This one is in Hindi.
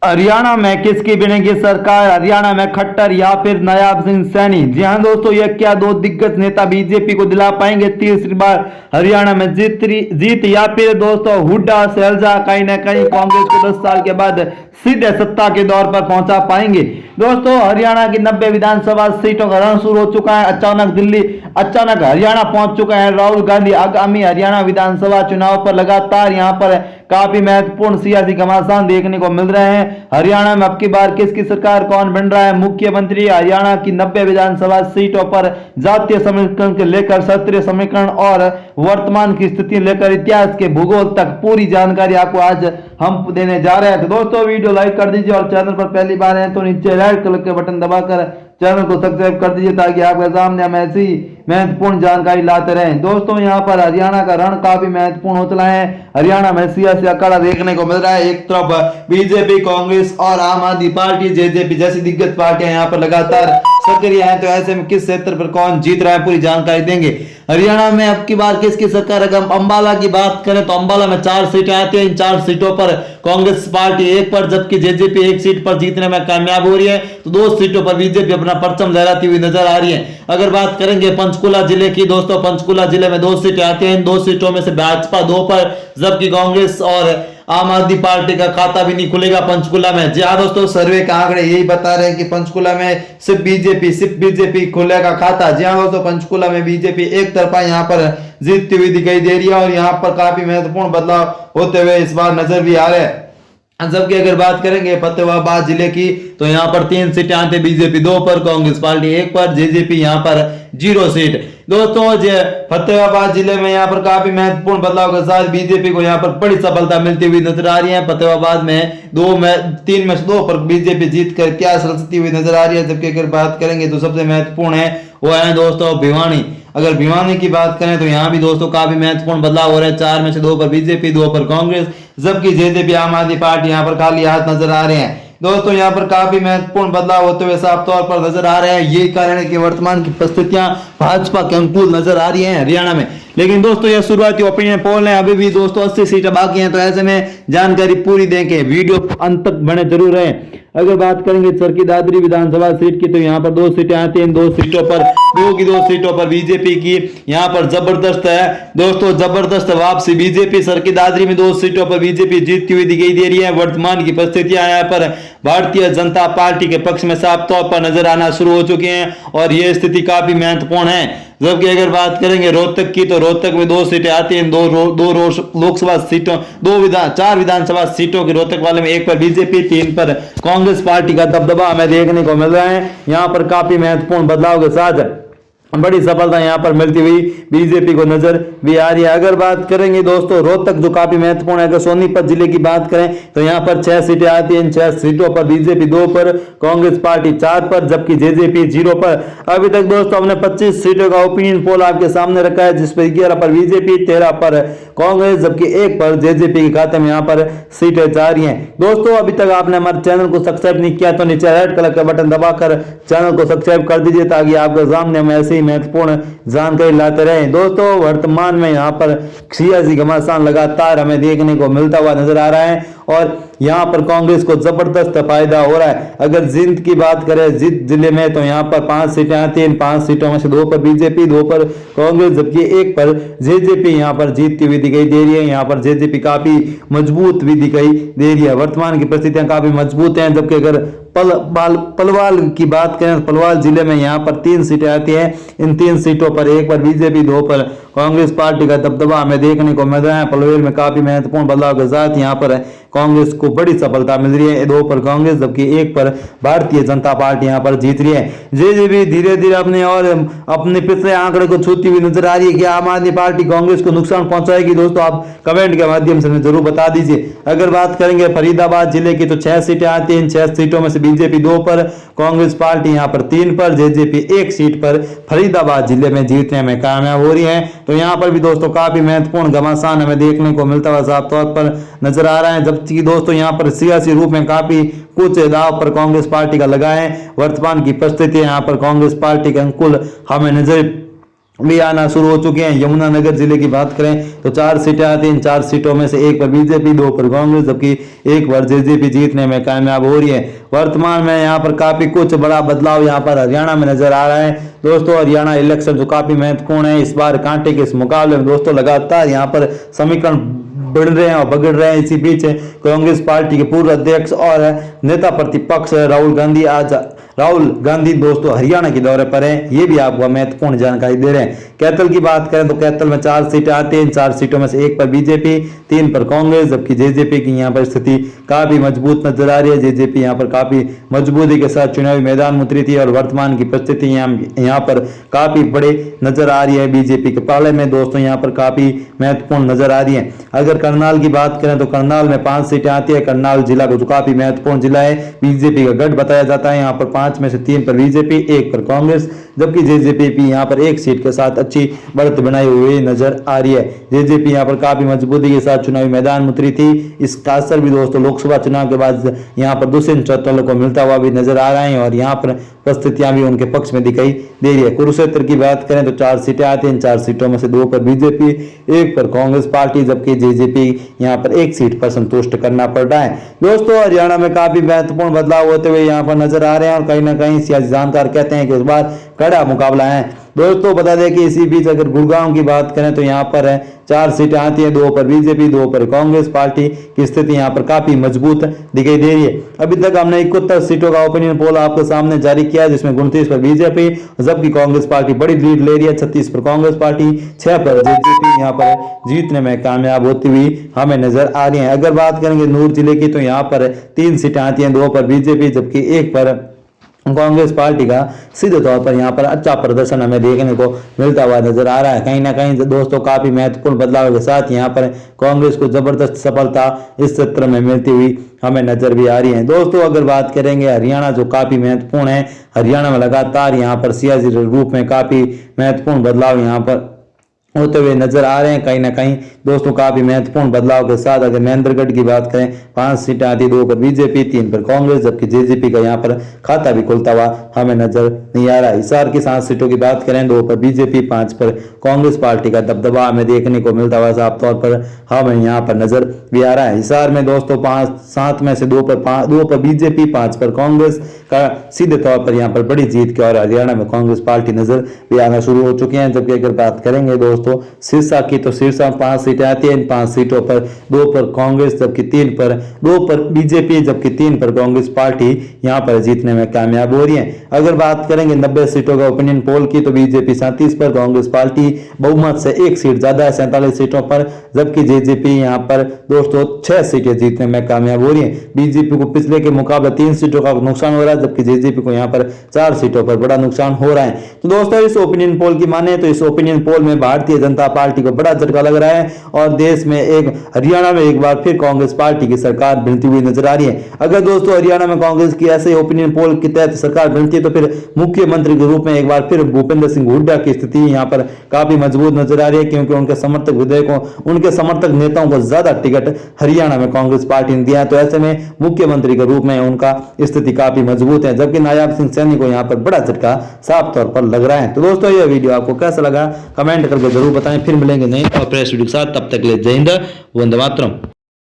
हरियाणा में किसकी बनेगी सरकार? हरियाणा में खट्टर या फिर नायाब सिंह सैनी? जी हाँ दोस्तों, यह क्या दो दिग्गज नेता बीजेपी को दिला पाएंगे तीसरी बार हरियाणा में जीत या फिर दोस्तों हुड्डा शैलजा कहीं ना कहीं कांग्रेस को 10 साल के बाद सीधे सत्ता के दौर पर पहुंचा पाएंगे? दोस्तों, हरियाणा की 90 विधानसभा सीटों का रण शुरू हो चुका है। अचानक हरियाणा पहुंच चुका है राहुल गांधी। आगामी हरियाणा विधानसभा चुनाव पर लगातार यहां पर काफी महत्वपूर्ण सियासी घमासान देखने को मिल रहे हैं। हरियाणा में अब की बार किसकी सरकार, कौन बन रहा है मुख्यमंत्री? हरियाणा की 90 विधानसभा सीटों पर जातीय समीकरण के लेकर क्षेत्रीय समीकरण और वर्तमान की स्थिति लेकर इतिहास के भूगोल तक पूरी जानकारी आपको आज हम देने जा रहे हैं। तो दोस्तों, वीडियो लाइक कर दीजिए और चैनल पर पहली बार है तो नीचे रेड कलर के बटन दबाकर चैनल को सब्सक्राइब कर दीजिए ताकि आपके सामने हम ऐसी महत्वपूर्ण जानकारी लाते रहें। दोस्तों, यहाँ पर हरियाणा का रण काफी महत्वपूर्ण हो चला है। हरियाणा में सियासी अखाड़ा देखने को मिल रहा है। एक तरफ बीजेपी, कांग्रेस और आम आदमी पार्टी जेजेपी जैसी दिग्गज पार्टियां यहाँ पर लगातार सक्रिय हैं। तो ऐसे में किस क्षेत्र पर कौन जीत रहा है पूरी जानकारी देंगे। हरियाणा में अब की बार किसकी सरकार? अगर अंबाला की बात करें तो अंबाला में 4 सीटें आती हैं। इन 4 सीटों पर कांग्रेस पार्टी 1 पर जबकि जेजेपी 1 सीट पर जीतने में कामयाब हो रही है। तो 2 सीटों पर बीजेपी अपना परचम लहराती हुई नजर आ रही है। अगर बात करेंगे पंचकुला जिले की, दोस्तों पंचकुला जिले में 2 सीटें आती हैं। इन 2 सीटों में से भाजपा 2 पर जबकि कांग्रेस और आम आदमी पार्टी का खाता भी नहीं खुलेगा पंचकुला में। जी हाँ दोस्तों, सर्वे का आंकड़े यही बता रहे हैं कि पंचकुला में सिर्फ बीजेपी खुलेगा खाता। जी हाँ दोस्तों, पंचकुला में बीजेपी एक तरफा यहाँ पर जीतती हुई दिखाई दे रही है और यहाँ पर काफी महत्वपूर्ण बदलाव होते हुए इस बार नजर भी आ रहे हैं। जबकि अगर बात करेंगे फतेहाबाद जिले की तो यहाँ पर 3 सीटें आते, बीजेपी 2 पर, कांग्रेस पार्टी 1 पर, जेजेपी यहाँ पर 0 सीट। दोस्तों, फतेहाबाद जिले में यहाँ पर काफी महत्वपूर्ण बदलाव के साथ बीजेपी को यहाँ पर बड़ी सफलता मिलती हुई नजर आ रही है। फतेहाबाद में 3 में से 2 पर बीजेपी जीत कर इतिहास रचती हुई नजर आ रही है। जबकि अगर बात करेंगे तो सबसे महत्वपूर्ण है वो है दोस्तों भिवानी। अगर भिवानी की बात करें तो यहाँ भी दोस्तों काफी महत्वपूर्ण बदलाव हो रहे हैं। 4 में से 2 पर बीजेपी, 2 पर कांग्रेस, जबकि जेजेपी आम आदमी पार्टी यहाँ पर खाली हाथ नजर आ रहे हैं। दोस्तों, यहाँ पर काफी महत्वपूर्ण बदलाव होते हुए साफ तौर पर नजर आ रहे हैं। यही कारण है कि वर्तमान की परिस्थितियां भाजपा के अनुकूल नजर आ रही हैं हरियाणा में। लेकिन दोस्तों, यह शुरुआती ओपिनियन पोल है, अभी भी दोस्तों 80 सीटें बाकी हैं। तो ऐसे में जानकारी पूरी देंगे, वीडियो अंत तक बने जरूर रहे। अगर बात करेंगे चरखी दादरी विधानसभा सीट की तो यहाँ पर 2 सीटें आती हैं। 2 सीटों पर 2 सीटों पर बीजेपी की यहाँ पर जबरदस्त है दोस्तों, जबरदस्त वापसी बीजेपी। चरखी दादरी में 2 सीटों पर बीजेपी जीतती हुई दिखाई दे रही है। वर्तमान की परिस्थितियां यहाँ पर भारतीय जनता पार्टी के पक्ष में साफ तौर पर नजर आना शुरू हो चुकी हैं और यह स्थिति काफी महत्वपूर्ण है। जबकि अगर बात करेंगे रोहतक की तो रोहतक में 2 सीटें आती हैं। 2 लोकसभा सीटों 4 विधानसभा सीटों की रोहतक वाले में 1 पर बीजेपी, 3 पर कांग्रेस पार्टी का दबदबा हमें देखने को मिल रहा है। यहाँ पर काफी महत्वपूर्ण बदलाव के साथ बड़ी सफलता यहाँ पर मिलती हुई बीजेपी को नजर भी आ रही है। अगर बात करेंगे दोस्तों रोहतक जो काफी महत्वपूर्ण है, अगर सोनीपत जिले की बात करें तो यहाँ पर 6 सीटें आती हैं। इन 6 सीटों पर बीजेपी 2 पर, कांग्रेस पार्टी 4 पर, जबकि जेजेपी 0 पर। अभी तक दोस्तों हमने 25 सीटों का ओपिनियन पोल आपके सामने रखा है, जिसपे 11 पर बीजेपी, 13 पर कांग्रेस, जबकि 1 पर जेजेपी के खाते में यहाँ पर सीटें जा रही है। दोस्तों, अभी तक आपने हमारे चैनल को सब्सक्राइब नहीं किया तो नीचे रेड कलर का बटन दबाकर चैनल को सब्सक्राइब कर दीजिए ताकि आपके सामने हम ऐसे महत्वपूर्ण जानकारी लाते रहे। दोस्तों, वर्तमान में यहाँ पर सियासी घमासान लगातार हमें देखने को मिलता हुआ नजर आ रहा है और यहाँ पर कांग्रेस को जबरदस्त फायदा हो रहा है। अगर जींद की बात करें, जींद जिले में तो यहाँ पर 5 सीटें आती हैं। 5 सीटों में से 2 पर बीजेपी, 2 पर कांग्रेस, जबकि 1 पर जेजेपी यहाँ पर जीतती हुई दिखाई दे रही है। यहाँ पर जेजेपी काफी मजबूत भी दिखाई दे रही है। वर्तमान की परिस्थितियां काफी मजबूत हैं। जबकि अगर पलवाल की बात करें, पलवाल जिले में यहाँ पर 3 सीटें आती हैं। इन 3 सीटों पर 1 पर बीजेपी, 2 पर कांग्रेस पार्टी का दबदबा हमें देखने को मिल रहा है। पलवेल में काफी महत्वपूर्ण बदलाव के साथ यहाँ पर कांग्रेस को बड़ी सफलता मिल रही है। 2 पर कांग्रेस, जबकि 1 पर भारतीय जनता पार्टी यहाँ पर जीत रही है। जेजेपी धीरे धीरे अपने पिछले आंकड़े को छूती हुई नजर आ रही है कि आम आदमी पार्टी कांग्रेस को नुकसान पहुंचाएगी। दोस्तों, आप कमेंट के माध्यम से जरूर बता दीजिए। अगर बात करेंगे फरीदाबाद जिले की तो 6 सीटें आती हैं। इन 6 सीटों में से बीजेपी 2 पर, कांग्रेस पार्टी यहाँ पर 3 पर, जेजेपी 1 सीट पर फरीदाबाद जिले में जीतने में कामयाब हो रही है। तो यहाँ पर भी दोस्तों काफी महत्वपूर्ण घमासान हमें देखने को मिलता हुआ साफ तौर पर नजर आ रहा है। जबकि दोस्तों यहाँ पर सियासी रूप में काफी कुछ दाव पर कांग्रेस पार्टी का लगा है। वर्तमान की परिस्थिति यहाँ पर कांग्रेस पार्टी के अनुकूल हमें नजर भी आना शुरू हो चुके हैं। यमुनानगर जिले की बात करें तो 4 सीटें आती हैं। 4 सीटों में से 1 पर बीजेपी, 2 पर कांग्रेस, जबकि 1 पर जेजेपी जीतने में कामयाब हो रही है। वर्तमान में यहाँ पर काफी कुछ बड़ा बदलाव यहाँ पर हरियाणा में नजर आ रहा है। दोस्तों हरियाणा इलेक्शन जो काफी महत्वपूर्ण है, इस बार कांटे के इस मुकाबले में दोस्तों लगातार यहाँ पर समीकरण बढ़ रहे हैं और बगड़ रहे हैं। इसी बीच कांग्रेस पार्टी के पूर्व अध्यक्ष और नेता प्रतिपक्ष राहुल गांधी दोस्तों हरियाणा के दौरे पर हैं। ये भी आपको महत्वपूर्ण जानकारी दे रहे हैं। कैथल की बात करें तो कैथल में 4 सीटें आती हैं। 4 सीटों में से 1 पर बीजेपी, 3 पर कांग्रेस, जबकि जेजेपी की यहाँ पर स्थिति काफी मजबूत नजर आ रही है। जेजेपी यहाँ पर काफी मजबूती के साथ चुनावी मैदान में उतरी थी और वर्तमान की परिस्थिति यहाँ पर काफी बड़े नजर आ रही है। बीजेपी के पाले में दोस्तों यहाँ पर काफी महत्वपूर्ण नजर आ रही है। अगर करनाल की बात करें तो करनाल में 5 सीटें आती है। करनाल जिला को जो काफी महत्वपूर्ण जिला है, बीजेपी का गढ़ बताया जाता है। यहाँ पर 5 में से 3 पर बीजेपी, 1 पर कांग्रेस, जबकि जेजेपी भी यहाँ पर 1 सीट के साथ अच्छी बढ़त बनाई हुई नजर आ रही है। जेजेपी यहाँ पर काफी मजबूती के साथ चुनावी मैदान में उतरी थी। इसका असर भी दोस्तों लोकसभा चुनाव के बाद यहाँ पर दूसरे दलों को मिलता हुआ भी नजर आ रहा है और यहाँ पर परिस्थितियां भी उनके पक्ष में दिखाई दे रही है। कुरुक्षेत्र की बात करें तो 4 सीटें आती हैं। 4 सीटों में से 2 पर बीजेपी, 1 पर कांग्रेस पार्टी, जबकि जेजेपी यहाँ पर 1 सीट पर संतुष्ट करना पड़ रहा है। दोस्तों हरियाणा में काफी महत्वपूर्ण बदलाव होते हुए यहाँ पर नजर आ रहे हैं और कहीं ना कहीं सियासी जानकार कहते हैं कि इस बार कड़ा मुकाबला है। दोस्तों बता दें कि इसी बीच अगर गुड़गांव की बात करें तो यहाँ पर 4 सीटें आती हैं। 2 पर बीजेपी, 2 पर कांग्रेस पार्टी की स्थिति यहाँ पर काफी मजबूत दिखाई दे रही है। अभी तक हमने 71 सीटों का ओपिनियन पोल आपके सामने जारी किया है, जिसमें 29 पर बीजेपी, जबकि कांग्रेस पार्टी बड़ी लीड ले रही है। 36 पर कांग्रेस पार्टी, 6 पर जेजेपी यहाँ पर जीतने में कामयाब होती हुई हमें नजर आ रही है। अगर बात करेंगे नूर जिले की तो यहाँ पर 3 सीटें आती हैं। 2 पर बीजेपी, जबकि 1 पर कांग्रेस पार्टी का सीधे तौर पर यहाँ पर अच्छा प्रदर्शन हमें देखने को मिलता हुआ नजर आ रहा है। कहीं ना कहीं दोस्तों काफी महत्वपूर्ण बदलाव के साथ यहाँ पर कांग्रेस को जबरदस्त सफलता इस सत्र में मिलती हुई हमें नजर भी आ रही है। दोस्तों अगर बात करेंगे हरियाणा जो काफी महत्वपूर्ण है, हरियाणा में लगातार यहाँ पर सियासी रूप में काफी महत्वपूर्ण बदलाव यहाँ पर होते हुए नजर आ रहे हैं। कहीं ना कहीं दोस्तों काफी महत्वपूर्ण बदलाव के साथ अगर महेंद्रगढ़ की बात करें 5 सीटें आती, 2 पर बीजेपी, 3 पर कांग्रेस, जबकि जेजेपी का यहाँ पर खाता भी खुलता हुआ हमें नजर नहीं आ रहा है। हिसार की 7 सीटों की बात करें 2 पर बीजेपी, 5 पर कांग्रेस पार्टी का दबदबा हमें देखने को मिलता हुआ साफ तौर पर हमें यहाँ पर नजर भी आ रहा है। हिसार में दोस्तों 7 में से 2 पर बीजेपी, 5 पर कांग्रेस का सीधे तौर पर यहाँ पर बड़ी जीत के और हरियाणा में कांग्रेस पार्टी नजर भी आना शुरू हो चुकी है। जबकि अगर बात करेंगे दोस्तों सिरसा की तो सिरसा 5 सीटें आती हैं। 5 सीटों पर 2 पर कांग्रेस, जबकि 2 पर बीजेपी, जबकि 3 पर कांग्रेस पार्टी यहाँ पर जीतने में कामयाब हो रही है। अगर बात करेंगे 90 सीटों का ओपिनियन पोल की तो बीजेपी 37 पर, कांग्रेस पार्टी बहुमत से 1 सीट ज्यादा है 47 सीटों पर, जबकि जेजेपी यहाँ पर दोस्तों 6 सीटें जीतने में कामयाब हो रही है। बीजेपी को पिछले के मुकाबले 3 सीटों का नुकसान हो रहा है, जबकि जेजेपी को यहाँ पर 4 सीटों पर बड़ा नुकसान हो रहा है। तो दोस्तों इस ओपिनियन पोल की माने तो इस ओपिनियन पोल में भारतीय जनता पार्टी को बड़ा झटका लग रहा है और देश में हरियाणा में एक बार फिर कांग्रेस पार्टी की सरकार बनती हुई नजर आ रही है। अगर दोस्तों हरियाणा में कांग्रेस की ऐसे ओपिनियन पोल के तहत सरकार बनती है तो फिर मुख्यमंत्री के रूप में एक बार फिर भूपेंद्र सिंह हुड्डा की स्थिति यहाँ पर काफी मजबूत नजर आ रही है, क्योंकि उनके समर्थक विधायकों, उनके समर्थक नेताओं को ज्यादा टिकट हरियाणा में कांग्रेस पार्टी ने दिया, तो ऐसे में मुख्यमंत्री के रूप में उनका स्थिति काफी मजबूत है। जबकि नायाब सिंह सैनी को यहाँ पर बड़ा झटका साफ तौर पर लग रहा है। तो दोस्तों ये वीडियो आपको कैसा लगा कमेंट करके जरूर बताएं। फिर मिलेंगे नए और प्रेस वीडियो के साथ, तब तक के लिए जय हिंद, वंदे मातरम।